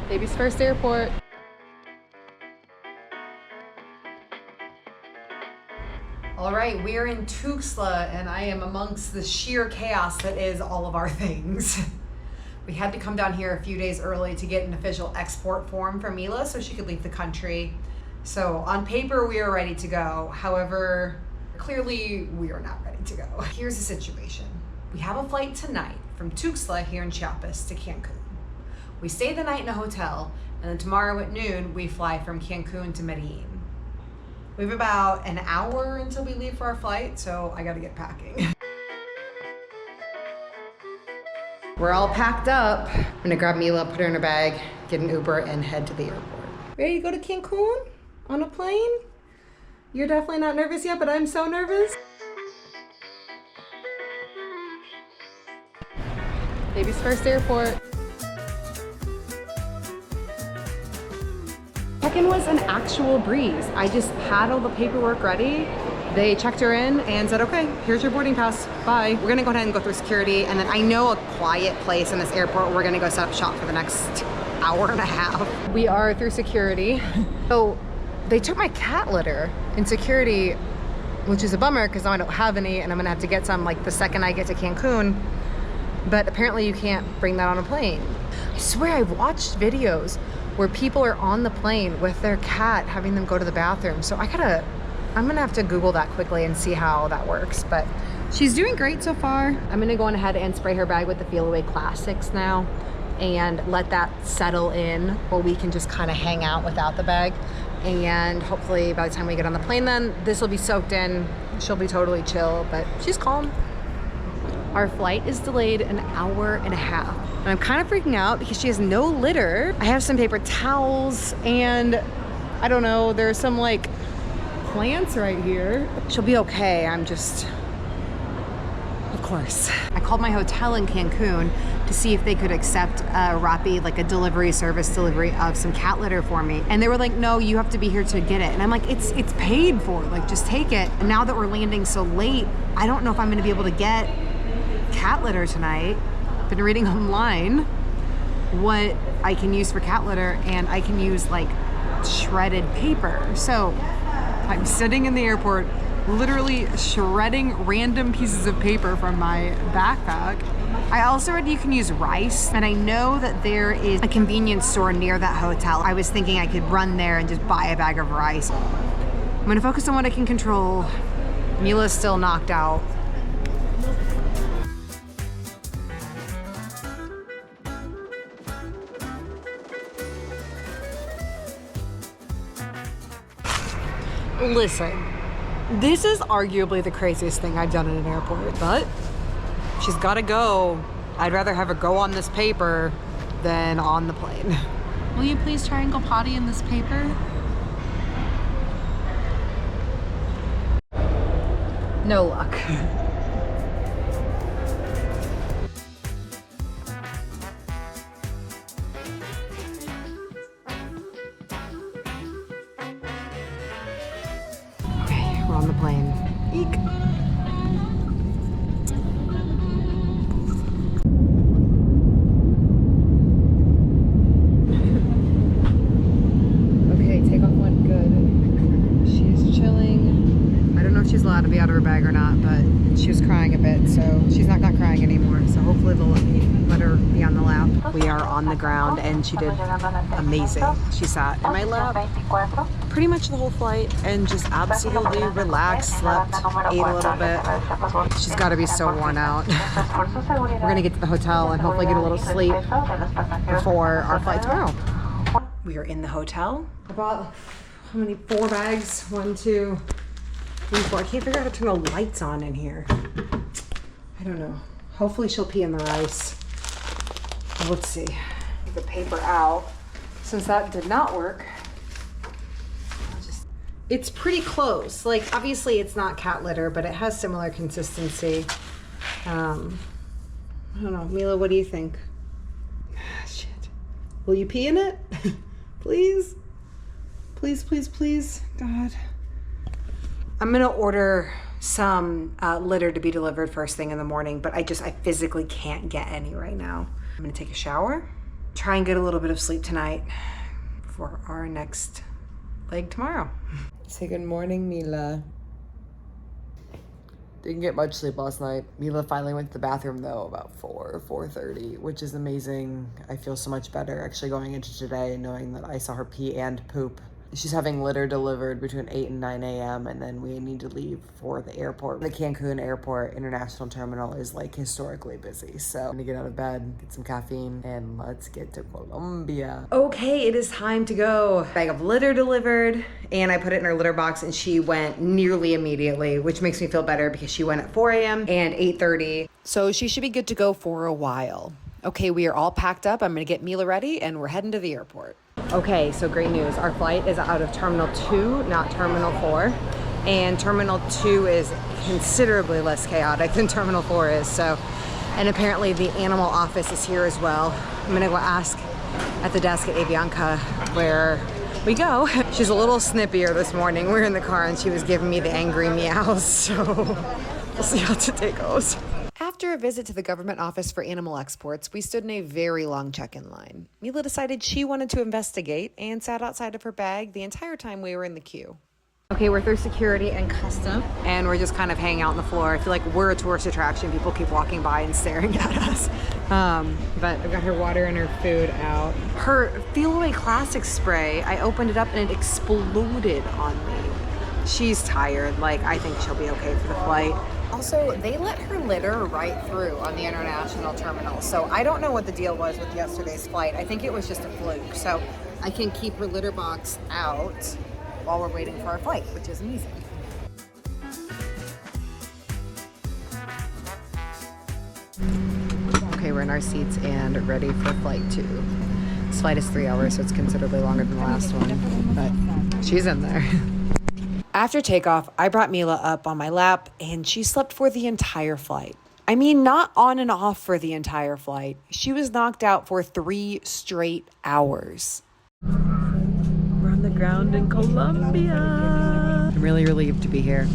Baby's first airport. All right, we are in Tuxtla and I am amongst the sheer chaos that is all of our things. We had to come down here a few days early to get an official export form from Mila so she could leave the country. So on paper, we are ready to go. However, clearly we are not ready to go. Here's the situation. We have a flight tonight from Tuxtla here in Chiapas to Cancun. We stay the night in a hotel, and then tomorrow at noon, we fly from Cancun to Medellin. We have about an hour until we leave for our flight, so I gotta get packing. We're all packed up. I'm gonna grab Mila, put her in her bag, get an Uber, and head to the airport. Ready to go to Cancun on a plane? You're definitely not nervous yet, but I'm so nervous. Baby's first airport. Check-in was an actual breeze. I just had all the paperwork ready. They checked her in and said, okay, here's your boarding pass, bye. We're gonna go ahead and go through security, and then I know a quiet place in this airport where we're gonna go set up shop for the next hour and a half. We are through security. So they took my cat litter in security, which is a bummer because now I don't have any and I'm gonna have to get some like the second I get to Cancun. But apparently you can't bring that on a plane. I swear I've watched videos where people are on the plane with their cat having them go to the bathroom. So I'm gonna have to Google that quickly and see how that works. But she's doing great so far. I'm gonna go on ahead and spray her bag with the Feel Away Classics now and let that settle in where we can just kind of hang out without the bag. And hopefully by the time we get on the plane then, this will be soaked in. She'll be totally chill, but she's calm. Our flight is delayed an hour and a half. And I'm kind of freaking out because she has no litter. I have some paper towels and I don't know, there's some like plants right here. She'll be okay, I'm just, of course. I called my hotel in Cancun to see if they could accept a Rappi, like a delivery service delivery of some cat litter for me. And they were like, no, you have to be here to get it. And I'm like, it's paid for, like just take it. And now that we're landing so late, I don't know if I'm gonna be able to get cat litter tonight. Been reading online what I can use for cat litter, and I can use like shredded paper. So I'm sitting in the airport literally shredding random pieces of paper from my backpack. I also read you can use rice, and I know that there is a convenience store near that hotel. I was thinking I could run there and just buy a bag of rice. I'm gonna focus on what I can control. Mila's still knocked out. Listen, this is arguably the craziest thing I've done in an airport, but she's gotta go. I'd rather have her go on this paper than on the plane. Will you please try and go potty in this paper? No luck. On the plane. Eek. Okay, take off one. Good. She's chilling. I don't know if she's allowed to be out of her bag or not, but she was crying a bit, so she's not crying anymore. So hopefully they'll let her be on the lap. We are on the ground and she did amazing. She sat in my lap pretty much the whole flight and just absolutely relaxed, slept, ate a little bit. She's got to be so worn out. We're gonna get to the hotel and hopefully get a little sleep before our flight tomorrow. We are in the hotel. I bought, how many, 4 bags? 1, 2, 3, 4. I can't figure out how to turn the lights on in here. I don't know. Hopefully she'll pee in the rice. Let's see. Take the paper out. Since that did not work, it's pretty close. Like, obviously it's not cat litter, but it has similar consistency. I don't know. Mila, what do you think? Shit. Will you pee in it? Please? Please, please, please. God. I'm gonna order some litter to be delivered first thing in the morning, but I physically can't get any right now. I'm gonna take a shower try and get a little bit of sleep tonight for our next leg tomorrow. Say good morning, Mila. Didn't get much sleep last night. Mila finally went to the bathroom though about 4:30, which is amazing. I feel so much better actually going into today knowing that I saw her pee and poop. She's having litter delivered between 8 and 9 a.m. and then we need to leave for the airport. The Cancun airport international terminal is like historically busy. So I'm gonna get out of bed, get some caffeine, and let's get to Colombia. Okay, it is time to go. Bag of litter delivered and I put it in her litter box and she went nearly immediately, which makes me feel better because she went at 4 a.m. and 8:30. So she should be good to go for a while. Okay, we are all packed up. I'm gonna get Mila ready and we're heading to the airport. Okay, so great news. Our flight is out of Terminal 2, not Terminal 4. And Terminal 2 is considerably less chaotic than Terminal 4 is. So, and apparently the animal office is here as well. I'm gonna go ask at the desk at Avianca where we go. She's a little snippier this morning. We were in the car and she was giving me the angry meows. So we'll see how today goes. After a visit to the government office for animal exports, we stood in a very long check-in line. Mila decided she wanted to investigate and sat outside of her bag the entire time we were in the queue. Okay, we're through security and custom, and we're just kind of hanging out on the floor. I feel like we're a tourist attraction. People keep walking by and staring at us. But I've got her water and her food out. Her Feel Away Classic spray, I opened it up and it exploded on me. She's tired. Like, I think she'll be okay for the flight. Also, they let her litter right through on the international terminal. So I don't know what the deal was with yesterday's flight. I think it was just a fluke. So I can keep her litter box out while we're waiting for our flight, which is amazing. Okay, we're in our seats and ready for flight 2. This flight is 3 hours, so it's considerably longer than the last one, but she's in there. After takeoff, I brought Mila up on my lap and she slept for the entire flight. I mean, not on and off for the entire flight. She was knocked out for 3 straight hours. We're on the ground in Colombia. I'm really relieved to be here.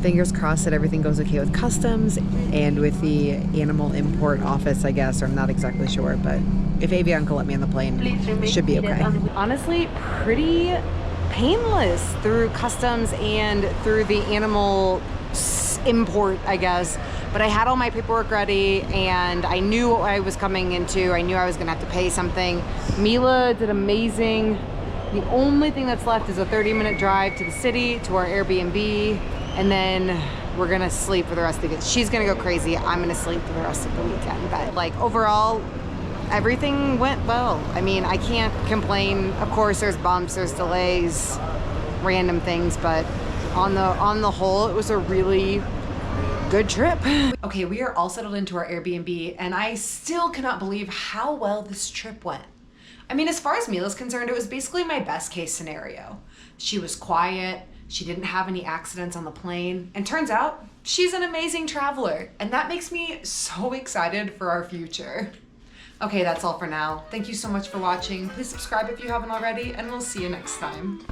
Fingers crossed that everything goes okay with customs and with the animal import office, I guess, or I'm not exactly sure, but if Avianca let me on the plane, it should be okay. Honestly, pretty painless through customs and through the animal import, I guess. But I had all my paperwork ready and I knew what I was coming into. I knew I was gonna have to pay something. Mila did amazing. The only thing that's left is a 30-minute drive to the city, to our Airbnb, and then we're gonna sleep for the rest of the week. She's gonna go crazy. I'm gonna sleep for the rest of the weekend. But like overall, everything went well. I mean, I can't complain. Of course, there's bumps, there's delays, random things, but on the whole, it was a really good trip. Okay, we are all settled into our Airbnb, and I still cannot believe how well this trip went. I mean, as far as Mila's concerned, it was basically my best case scenario. She was quiet, she didn't have any accidents on the plane, and turns out she's an amazing traveler, and that makes me so excited for our future. Okay, that's all for now. Thank you so much for watching. Please subscribe if you haven't already, and we'll see you next time.